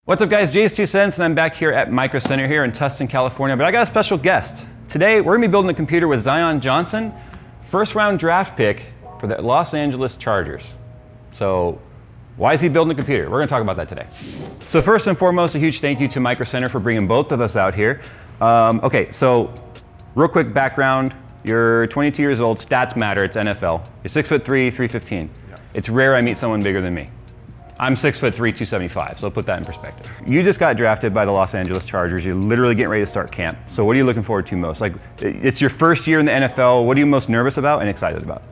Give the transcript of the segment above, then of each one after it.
What's up guys, Jay's 2 Cents, and I'm back here at Micro Center here in Tustin, California, but I got a special guest. Today, we're gonna be building a computer with Zion Johnson, first round draft pick for the Los Angeles Chargers. So, why is he building a computer? We're gonna talk about that today. So first and foremost, a huge thank you to Micro Center for bringing both of us out here. Okay, so real quick background, you're 22 years old, stats matter, it's NFL. You're 6'3", 315. Yes. It's rare I meet someone bigger than me. I'm 6'3", 275, so I'll put that in perspective. You just got drafted by the Los Angeles Chargers. You're literally getting ready to start camp. So what are you looking forward to most? Like, it's your first year in the NFL. What are you most nervous about and excited about?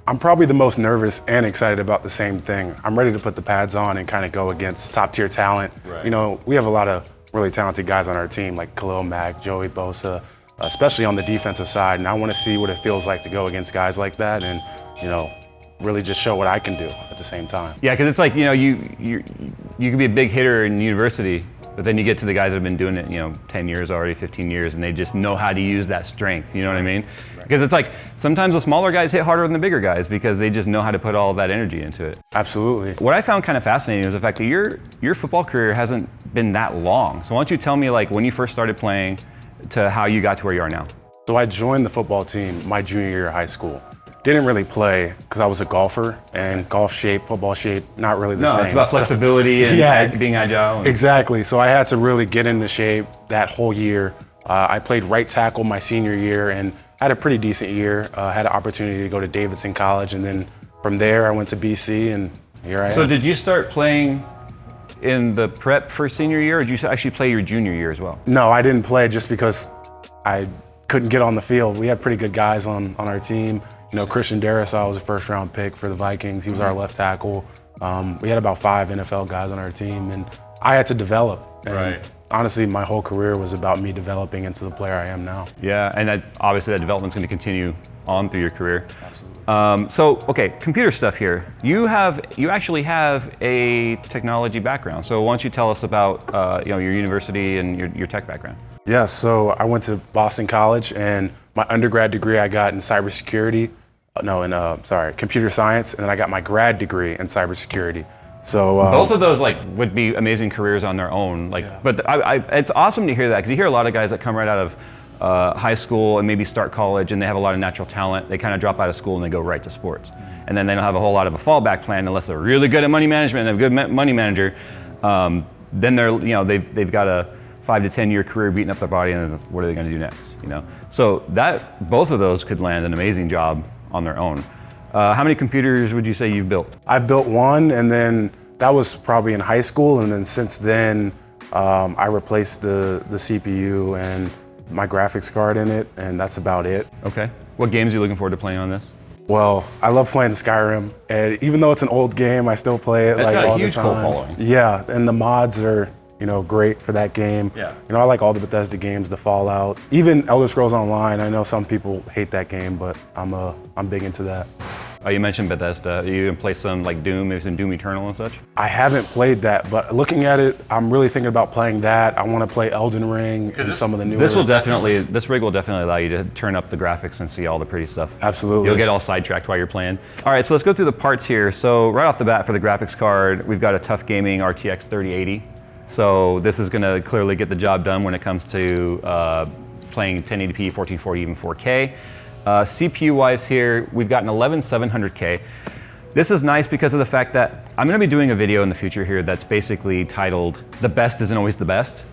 I'm probably the most nervous and excited about the same thing. I'm ready to put the pads on and kind of go against top tier talent. Right. You know, we have a lot of really talented guys on our team, like Khalil Mack, Joey Bosa, especially on the defensive side. And I want to see what it feels like to go against guys like that and, you know, really just show what I can do at the same time. Yeah, because it's like, you know, you could be a big hitter in university, but then you get to the guys that have been doing it, you know, 10 years already, 15 years, and they just know how to use that strength, you know what I mean? Right. Because it's like, sometimes the smaller guys hit harder than the bigger guys because they just know how to put all that energy into it. Absolutely. What I found kind of fascinating is the fact that your football career hasn't been that long. So why don't you tell me, like, when you first started playing to how you got to where you are now? So I joined the football team my junior year of high school. Didn't really play because I was a golfer, and golf shape, football shape, not really the same. No, it's about flexibility and being agile. Exactly. So I had to really get into shape that whole year. I played right tackle my senior year and had a pretty decent year. Had an opportunity to go to Davidson College, and then from there I went to BC, and here I am. So did you start playing in the prep for senior year, or did you actually play your junior year as well? No, I didn't play just because I couldn't get on the field. We had pretty good guys on our team. You know, Christian Darrisaw was a first-round pick for the Vikings. He was our left tackle. We had about 5 NFL guys on our team, and I had to develop. And right. Honestly, my whole career was about me developing into the player I am now. Yeah, and obviously that development's going to continue on through your career. Absolutely. So, okay, computer stuff here. You actually have a technology background. So why don't you tell us about you know, your university and your tech background? Yeah, so I went to Boston College, and my undergrad degree I got in cybersecurity. Computer science, and then I got my grad degree in cybersecurity. So both of those would be amazing careers on their own. Yeah. But it's awesome to hear that, because you hear a lot of guys that come right out of high school and maybe start college, and they have a lot of natural talent. They kind of drop out of school and they go right to sports, and then they don't have a whole lot of a fallback plan unless they're really good at money management and a good money manager. Then they've got a 5 to 10 year career beating up their body, and what are they going to do next? You know, so that both of those could land an amazing job on their own. How many computers would you say you've built? I've built one, and then that was probably in high school, and then since then I replaced the CPU and my graphics card in it, and that's about it. Okay. What games are you looking forward to playing on this? Well, I love playing Skyrim, and even though it's an old game, I still play it all the time. That's got a huge cult following. Yeah, and the mods are, you know, great for that game. Yeah. You know, I like all the Bethesda games, the Fallout, even Elder Scrolls Online. I know some people hate that game, but I'm big into that. Oh, you mentioned Bethesda. Are you gonna play some like Doom, maybe some Doom Eternal and such? I haven't played that, but looking at it, I'm really thinking about playing that. I want to play Elden Ring and some of the newer. This rig will definitely allow you to turn up the graphics and see all the pretty stuff. Absolutely. You'll get all sidetracked while you're playing. All right, so let's go through the parts here. So right off the bat for the graphics card, we've got a Tough Gaming RTX 3080. So this is going to clearly get the job done when it comes to playing 1080p, 1440, even 4K. CPU-wise here, we've got an 11700K. This is nice because of the fact that I'm going to be doing a video in the future here that's basically titled, "The best isn't always the best,"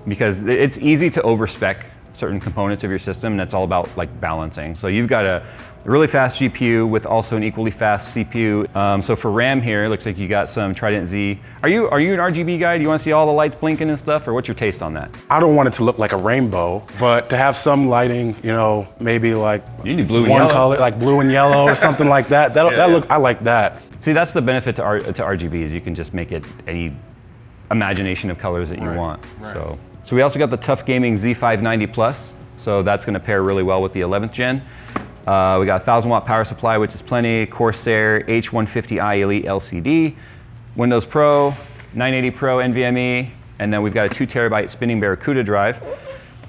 because it's easy to overspec certain components of your system, and it's all about like balancing. So you've got a really fast GPU with also an equally fast CPU. So for RAM here, it looks like you got some Trident Z. Are you an RGB guy? Do you want to see all the lights blinking and stuff, or what's your taste on that? I don't want it to look like a rainbow, but to have some lighting, you know, maybe like you need blue and one yellow. color, like blue and yellow or something like that. I like that. See, that's the benefit to RGB, is you can just make it any imagination of colors that you want. Right. So we also got the Tough Gaming Z590 Plus. So that's going to pair really well with the 11th gen. We got a 1000 watt power supply, which is plenty. Corsair H150i Elite LCD, Windows Pro, 980 Pro NVMe, and then we've got a 2 terabyte spinning Barracuda drive.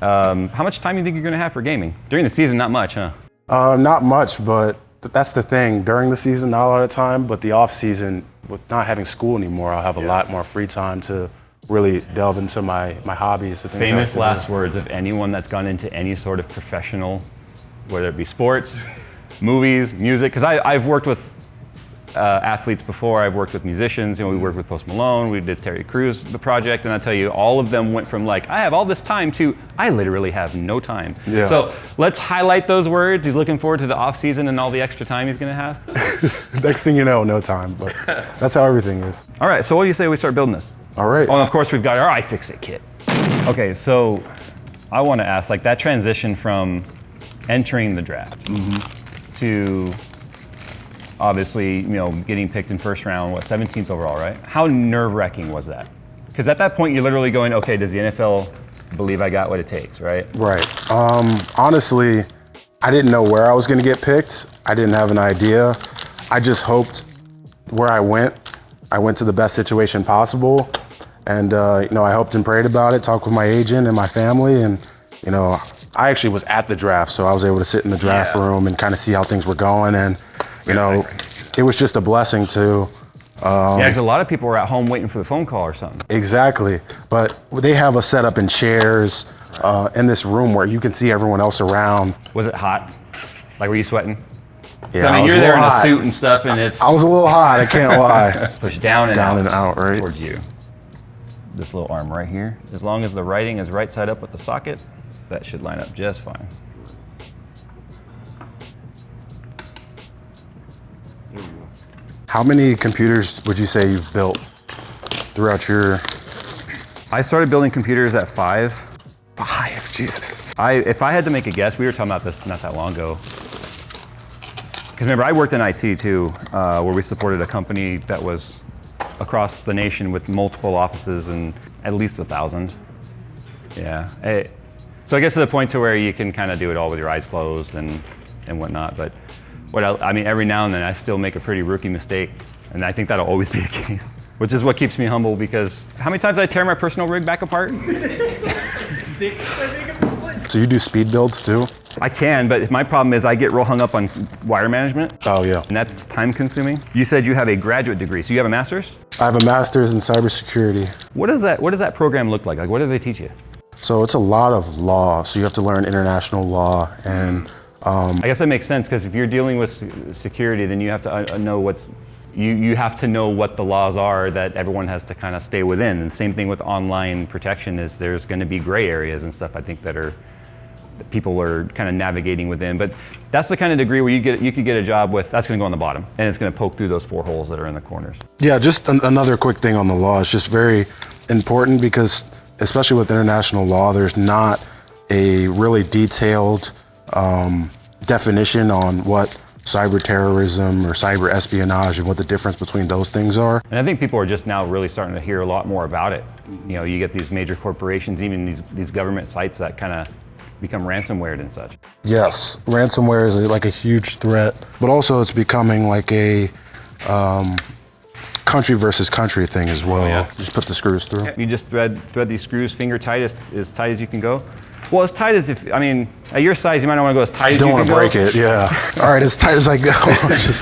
How much time do you think you're going to have for gaming? During the season, not much, huh? Not much, but that's the thing. During the season, not a lot of time, but the off season, with not having school anymore, I'll have a lot more free time to really delve into my hobbies. The things Famous I like to last words of anyone that's gone into any sort of professional, whether it be sports, movies, music, because I've worked with athletes before. I've worked with musicians. We worked with Post Malone. We did Terry Crews, the project, and I tell you, all of them went from like, I have all this time to, I literally have no time. Yeah. So let's highlight those words. He's looking forward to the off season and all the extra time he's going to have. Next thing you know, no time, but that's how everything is. All right, so what do you say we start building this? All right. Oh, and of course we've got our iFixit kit. Okay, so I want to ask, like that transition from entering the draft to obviously, getting picked in first round, 17th overall, right? How nerve-wracking was that? Because at that point, you're literally going, okay, does the NFL believe I got what it takes, right? Right. Honestly, I didn't know where I was going to get picked. I didn't have an idea. I just hoped where I went to the best situation possible. And, I hoped and prayed about it, talked with my agent and my family. And, I actually was at the draft, so I was able to sit in the draft room and kind of see how things were going. And, it was just a blessing to. Because a lot of people were at home waiting for the phone call or something. Exactly. But they have us set up in chairs in this room where you can see everyone else around. Was it hot? Like, were you sweating? Yeah, I mean, you're there in a suit and stuff, and it's... I was a little hot, I can't lie. Push down and out, right? Towards you. This little arm right here. As long as the writing is right side up with the socket, that should line up just fine. How many computers would you say you've built throughout your... I started building computers at 5. 5, Jesus. If I had to make a guess, we were talking about this not that long ago. Because remember, I worked in IT too, where we supported a company that was across the nation with multiple offices and at least 1,000. Yeah. So I guess to the point to where you can kind of do it all with your eyes closed and whatnot. But every now and then I still make a pretty rookie mistake, and I think that'll always be the case, which is what keeps me humble, because how many times did I tear my personal rig back apart? 6, I think, at this point. So you do speed builds too? I can, but my problem is I get real hung up on wire management. Oh, yeah. And that's time consuming. You said you have a graduate degree, so you have a master's? I have a master's in cybersecurity. What does that program look like? Like, what do they teach you? So it's a lot of law. So you have to learn international law and... I guess that makes sense, because if you're dealing with security, then you have to know you have to know what the laws are that everyone has to kind of stay within. And same thing with online protection, is there's going to be gray areas and stuff, I think, that people are kind of navigating within. But that's the kind of degree where you could get a job with, that's going to go on the bottom, and it's going to poke through those 4 holes that are in the corners. Yeah, just another quick thing on the law. It's just very important because, especially with international law, there's not a really detailed definition on what cyber terrorism or cyber espionage and what the difference between those things are. And I think people are just now really starting to hear a lot more about it. You get these major corporations, even these government sites that kind of become ransomware and such. Yes, ransomware is like a huge threat, but also it's becoming like a country versus country thing as well. Yeah. Just put the screws through. You just thread these screws finger tight, as tight as you can go. Well, as tight as at your size, you might not want to go as tight as you can go. Don't want to break it, yeah. All right, as tight as I go.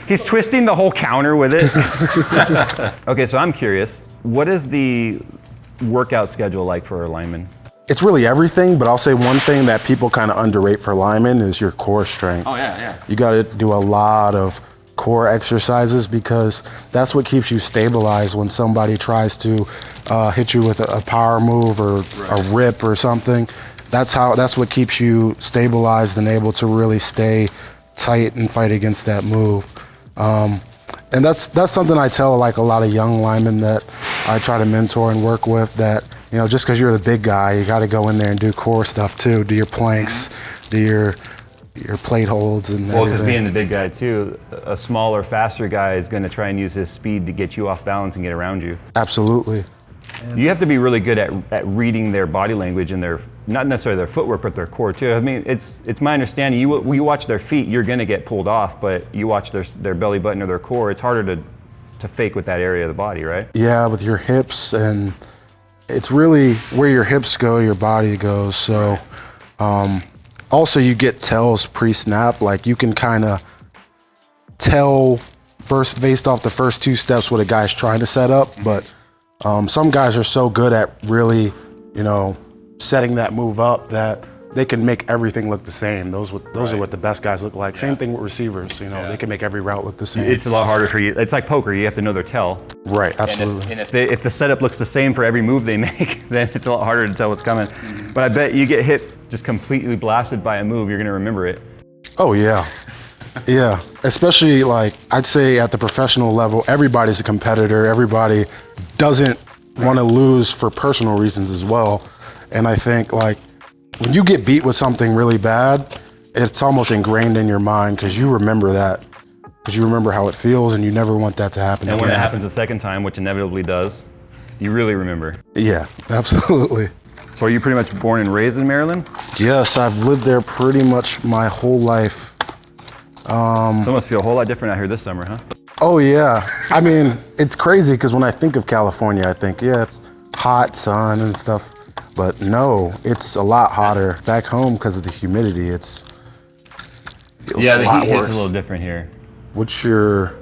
He's twisting the whole counter with it. Okay, so I'm curious, what is the workout schedule like for a lineman? It's really everything, but I'll say one thing that people kind of underrate for linemen is your core strength. Oh, yeah. You got to do a lot of core exercises, because that's what keeps you stabilized when somebody tries to hit you with a power move or a rip or something. That's what keeps you stabilized and able to really stay tight and fight against that move. And that's something I tell like a lot of young linemen that I try to mentor and work with, that just because you're the big guy, you got to go in there and do core stuff too. Do your planks, do your plate holds and Well, because everything. being the big guy too, a smaller, faster guy is going to try and use his speed to get you off balance and get around you. Absolutely. You have to be really good at reading their body language and not necessarily their footwork, but their core too. I mean, it's my understanding, you watch their feet, you're going to get pulled off, but you watch their belly button or their core, it's harder to fake with that area of the body, right? Yeah, with your hips, and it's really where your hips go, your body goes. So also you get tells pre-snap, like you can kind of tell based off the first 2 steps what a guy's trying to set up, but Some guys are so good at really, setting that move up that they can make everything look the same. Those are what the best guys look like. Same thing with receivers. They can make every route look the same. It's a lot harder for you. It's like poker. You have to know their tell. Right, absolutely. And if the setup looks the same for every move they make, then it's a lot harder to tell what's coming. But I bet you get hit just completely blasted by a move, you're going to remember it. Oh, yeah. Yeah, especially I'd say at the professional level, everybody's a competitor. Everybody doesn't want to lose for personal reasons as well. And I think when you get beat with something really bad, it's almost ingrained in your mind because you remember that. Because you remember how it feels and you never want that to happen again. And when it happens the second time, which inevitably does, you really remember. Yeah, absolutely. So are you pretty much born and raised in Maryland? Yes, I've lived there pretty much my whole life. So it must feel a whole lot different out here this summer, huh? Oh yeah. I mean, it's crazy because when I think of California, I think, yeah, it's hot, sun and stuff. But no, it's a lot hotter. Back home because of the humidity, it feels a lot heat worse. hits a little different here. What's your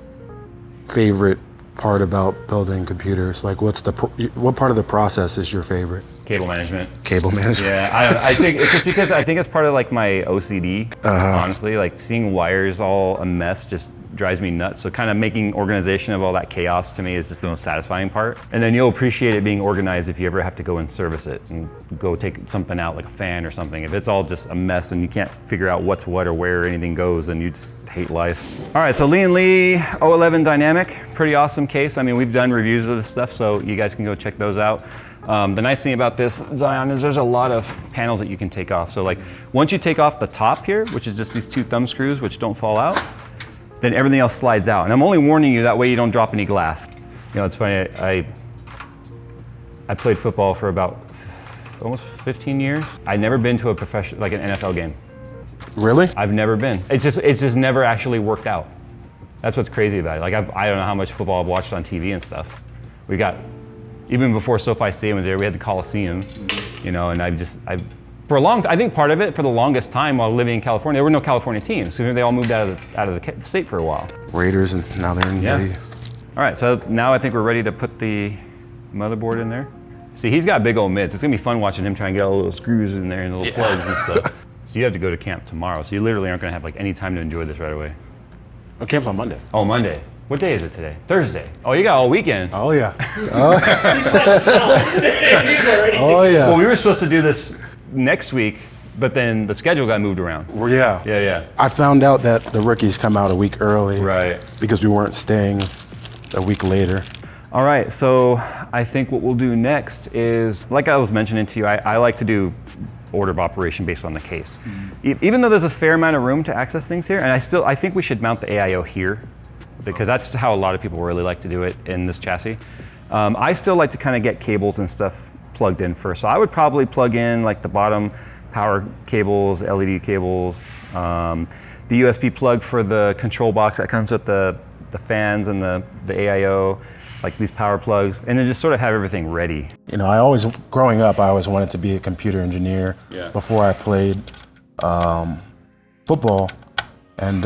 favorite part about building computers? What part of the process is your favorite? Cable management. Cable management. Yeah, I think it's just because I think it's part of my OCD. Honestly, seeing wires all a mess just drives me nuts. So kind of making organization of all that chaos to me is just the most satisfying part. And then you'll appreciate it being organized if you ever have to go and service it and go take something out like a fan or something. If it's all just a mess and you can't figure out what's what or where anything goes, then you just hate life. All right, so Lee 011 Dynamic, pretty awesome case. I mean, we've done reviews of this stuff, so you guys can go check those out. The nice thing about this Xeon is there's a lot of panels that you can take off. So once you take off the top here, which is just these 2 thumb screws which don't fall out, then everything else slides out. And I'm only warning you that way you don't drop any glass. It's funny, I played football for about almost 15 years. I've never been to a professional, an NFL game. Really? I've never been. It's just never actually worked out. That's what's crazy about it. I don't know how much football I've watched on TV and stuff. We got, even before SoFi Stadium was there, we had the Coliseum, and I think part of it, for the longest time while living in California, there were no California teams. So they all moved out of the state for a while. Raiders, and now they're in the... All right, so now I think we're ready to put the motherboard in there. See, he's got big old mitts. It's gonna be fun watching him try and get all the little screws in there and the little plugs and stuff. So you have to go to camp tomorrow. So you literally aren't gonna have any time to enjoy this right away. Oh, camp on Monday. Oh, Monday. What day is it today? Thursday. Oh, you got all weekend. Oh yeah. Oh yeah. Well, we were supposed to do this next week, but then the schedule got moved around. Well, yeah. Yeah. I found out that the rookies come out a week early. Right. Because we weren't staying a week later. All right, so I think what we'll do next is, like I was mentioning to you, I like to do order of operation based on the case. Even though there's a fair amount of room to access things here, and I think we should mount the AIO here, because that's how a lot of people really like to do it in this chassis. I still like to kind of get cables and stuff plugged in first. So I would probably plug in the bottom power cables, LED cables, the USB plug for the control box that comes with the fans and the AIO, these power plugs, and then just sort of have everything ready. Growing up, I always wanted to be a computer engineer before I played football. And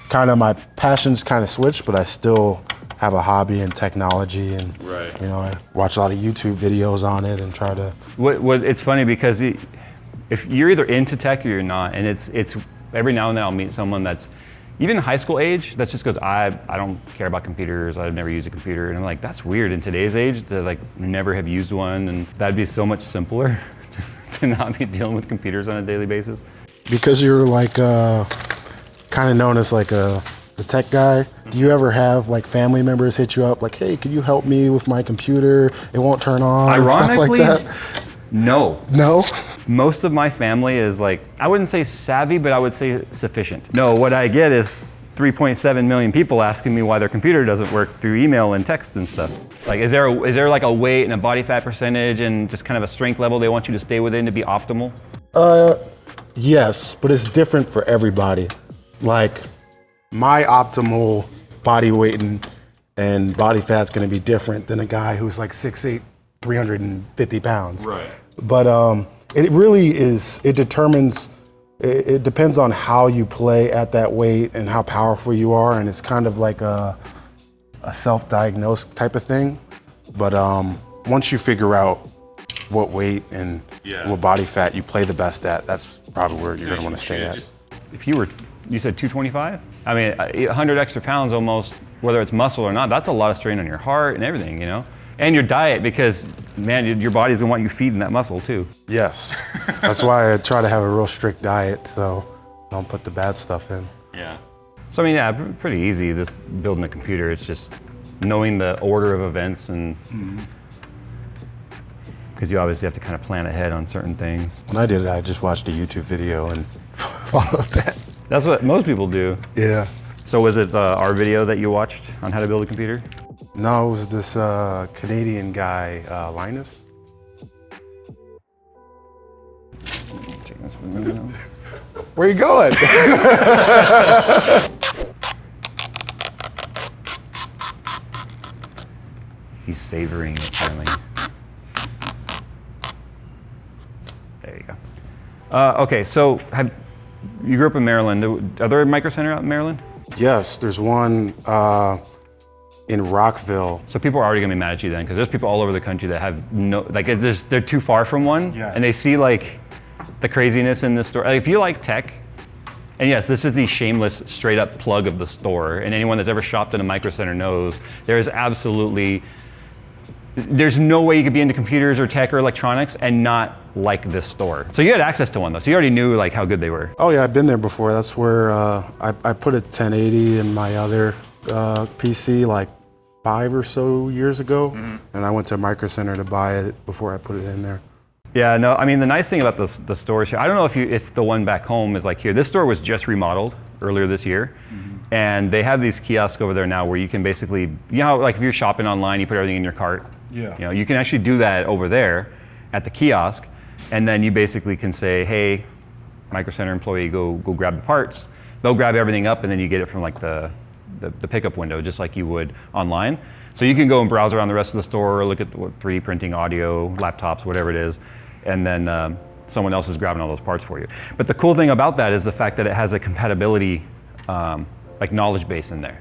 kind of my passions kind of switched, but I still have a hobby in technology, and I watch a lot of YouTube videos on it and try to. It's funny because if you're either into tech or you're not, and it's every now and then I'll meet someone that's even high school age that just goes, I don't care about computers, I've never used a computer, and I'm like, that's weird in today's age to never have used one, and that'd be so much simpler to not be dealing with computers on a daily basis. Because you're kind of known as the tech guy, do you ever have family members hit you up hey, could you help me with my computer? It won't turn on. Ironically, and stuff like that? No. No? Most of my family is I wouldn't say savvy, but I would say sufficient. No, what I get is 3.7 million people asking me why their computer doesn't work through email and text and stuff. Is there a weight and a body fat percentage and just kind of a strength level they want you to stay within to be optimal? Yes, but it's different for everybody. My optimal body weight and body fat's gonna be different than a guy who's 6'8", 350 pounds. Right. But it really is, it depends on how you play at that weight and how powerful you are, and it's kind of like a self-diagnosed type of thing. But once you figure out what weight and what body fat you play the best at, that's probably where you're gonna want to stay at. If you said 225? I mean, 100 extra pounds almost, whether it's muscle or not, that's a lot of strain on your heart and everything, you know? And your diet, because man, your body's gonna want you feeding that muscle too. Yes, that's why I try to have a real strict diet, so I don't put the bad stuff in. Yeah. So I mean, yeah, pretty easy, this building a computer. It's just knowing the order of events and, because you obviously have to kind of plan ahead on certain things. When I did it, I just watched a YouTube video and followed that. That's what most people do. Yeah. So was it our video that you watched on how to build a computer? No, it was this Canadian guy, Linus. Where you going? He's savoring it, apparently. There you go. Okay, so you grew up in Maryland. Are there a Micro Center out in Maryland? Yes, there's one in Rockville. So people are already gonna be mad at you then, because there's people all over the country that have no, like they're too far from one, and they see like the craziness in this store. Like, if you like tech, and yes, this is the shameless, straight up plug of the store, and anyone that's ever shopped in a Micro Center knows there is absolutely, there's no way you could be into computers or tech or electronics and not like this store. So you had access to one though, so you already knew like how good they were. Oh yeah, I've been there before. That's where I put a 1080 in my other PC like 5 or so years ago, and I went to Micro Center to buy it before I put it in there. Yeah, no, I mean the nice thing about the stores here, I don't know if the one back home is like here. This store was just remodeled earlier this year, and they have these kiosks over there now where you can basically, you know, like if you're shopping online, you put everything in your cart. Yeah. You know, you can actually do that over there at the kiosk, and then you basically can say, hey, Micro Center employee, go grab the parts. They'll grab everything up, and then you get it from like the pickup window, just like you would online. So you can go and browse around the rest of the store, look at 3D printing, audio, laptops, whatever it is, and then someone else is grabbing all those parts for you. But the cool thing about that is the fact that it has a compatibility like knowledge base in there.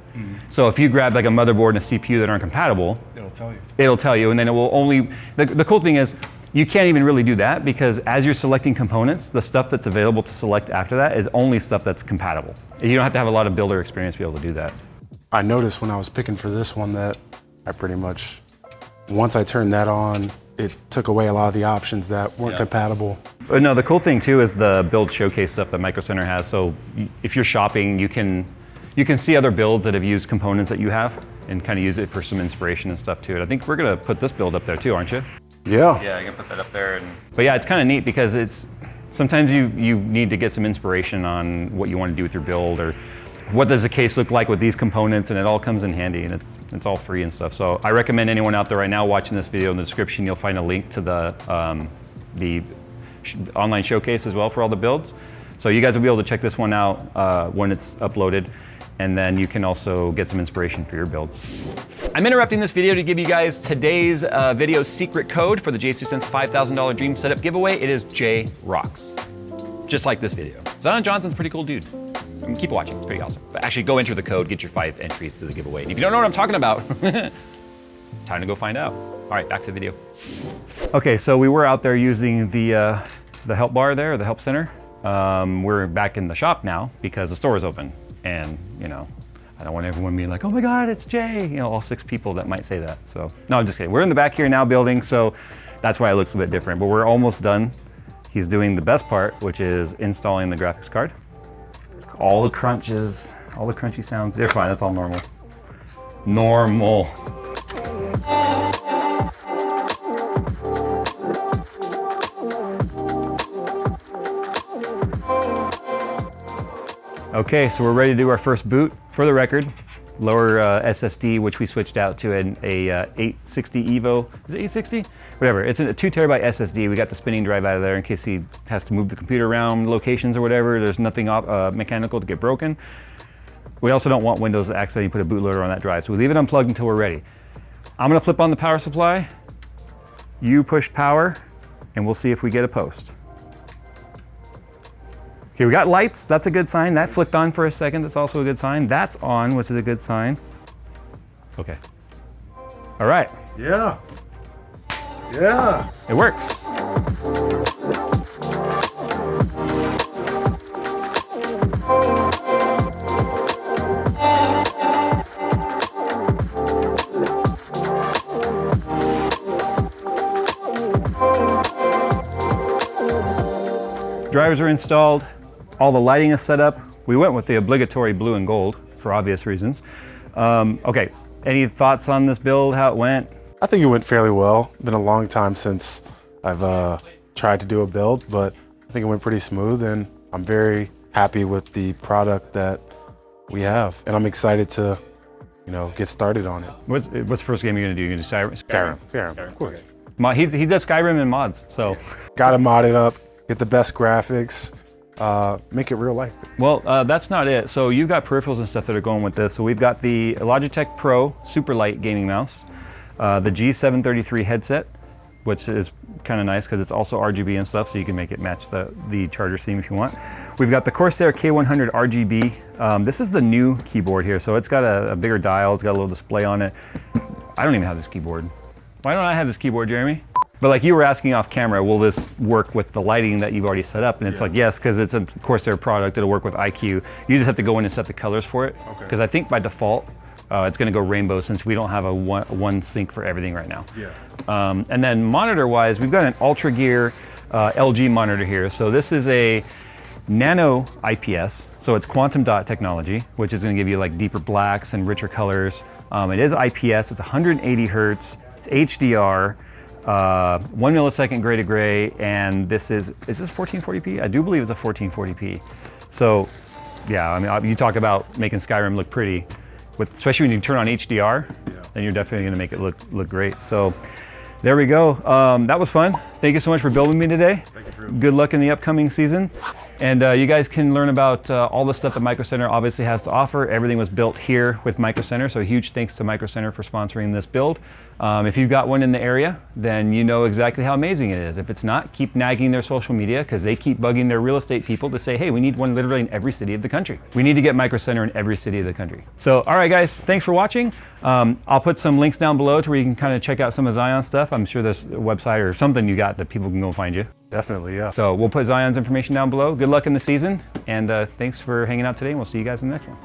So if you grab like a motherboard and a CPU that aren't compatible, it'll tell you. It'll tell you, and then it will only, the cool thing is, you can't even really do that because as you're selecting components, the stuff that's available to select after that is only stuff that's compatible. You don't have to have a lot of builder experience to be able to do that. I noticed when I was picking for this one that I pretty much, once I turned that on, it took away a lot of the options that weren't compatible. But no, the cool thing too is the build showcase stuff that Micro Center has. So if you're shopping, you can see other builds that have used components that you have and kind of use it for some inspiration and stuff too. And I think we're gonna put this build up there too, aren't you? Yeah. Yeah, I'm gonna put that up there. But yeah, it's kind of neat because sometimes you need to get some inspiration on what you want to do with your build, or what does the case look like with these components, and it all comes in handy, and it's all free and stuff. So I recommend anyone out there right now watching this video, in the description you'll find a link to the online showcase as well for all the builds. So you guys will be able to check this one out when it's uploaded, and then you can also get some inspiration for your builds. I'm interrupting this video to give you guys today's video secret code for the J6Sense $5,000 Dream Setup giveaway. It is JROCKS, just like this video. Zion Johnson's a pretty cool dude. I mean, keep watching, it's pretty awesome. But actually go enter the code, get your 5 entries to the giveaway. And if you don't know what I'm talking about, time to go find out. All right, back to the video. Okay, so we were out there using the help bar there, the help center. We're back in the shop now because the store is open. And, you know, I don't want everyone being like, oh my God, it's Jay. You know, all 6 people that might say that. So, no, I'm just kidding. We're in the back here now building, so that's why it looks a bit different. But we're almost done. He's doing the best part, which is installing the graphics card. All the crunches, all the crunchy sounds, they're fine, that's all normal. Normal. Okay, so we're ready to do our first boot. For the record, lower SSD, which we switched out to an 860 Evo. Is it 860? Whatever, it's a 2 terabyte SSD. We got the spinning drive out of there in case he has to move the computer around locations or whatever. There's nothing mechanical to get broken. We also don't want Windows to accidentally put a bootloader on that drive, so we leave it unplugged until we're ready. I'm gonna flip on the power supply. You push power, and we'll see if we get a post. Okay, we got lights, that's a good sign. That flicked on for a second, that's also a good sign. That's on, which is a good sign. Okay. All right, Yeah. Yeah. it works. Drivers are installed, all the lighting is set up. We went with the obligatory blue and gold for obvious reasons. Okay, any thoughts on this build, how it went? I think it went fairly well. Been a long time since I've tried to do a build, but I think it went pretty smooth, and I'm very happy with the product that we have. And I'm excited to, get started on it. What's the first game you're gonna do? You're gonna do Skyrim? Skyrim, of course. He does Skyrim and mods, so. Gotta mod it up, get the best graphics, make it real life. Well, that's not it. So you've got peripherals and stuff that are going with this. So we've got the Logitech Pro Super Light gaming mouse, the G733 headset, which is kind of nice because it's also RGB and stuff, so you can make it match the charger theme if you want. We've got the Corsair K100 RGB. This is the new keyboard here, so it's got a bigger dial, it's got a little display on it. I don't even have this keyboard. Why don't I have this keyboard, Jeremy? But like you were asking off camera, will this work with the lighting that you've already set up? And it's like, yes, because it's a Corsair product, it'll work with IQ. You just have to go in and set the colors for it. Because I think by default, it's gonna go rainbow since we don't have a one sync for everything right now. Yeah. And then monitor-wise, we've got an Ultra Gear LG monitor here. So this is a nano IPS, so it's quantum dot technology, which is gonna give you like deeper blacks and richer colors. It is IPS, it's 180 hertz, it's HDR, 1 millisecond gray to gray, and this is this 1440p? I do believe it's a 1440p. So yeah, I mean, you talk about making Skyrim look pretty, especially when you turn on HDR, then you're definitely gonna make it look great. So there we go. That was fun. Thank you so much for building me today. Thank you for Good luck in the upcoming season. And you guys can learn about all the stuff that Micro Center obviously has to offer. Everything was built here with Micro Center, so huge thanks to Micro Center for sponsoring this build. If you've got one in the area, then you know exactly how amazing it is. If it's not, keep nagging their social media because they keep bugging their real estate people to say, hey, we need one literally in every city of the country. We need to get Micro Center in every city of the country. So, all right, guys, thanks for watching. I'll put some links down below to where you can kind of check out some of Zion's stuff. I'm sure there's a website or something you got that people can go find you. Definitely, yeah. So we'll put Zion's information down below. Good luck in the season, and thanks for hanging out today, and we'll see you guys in the next one.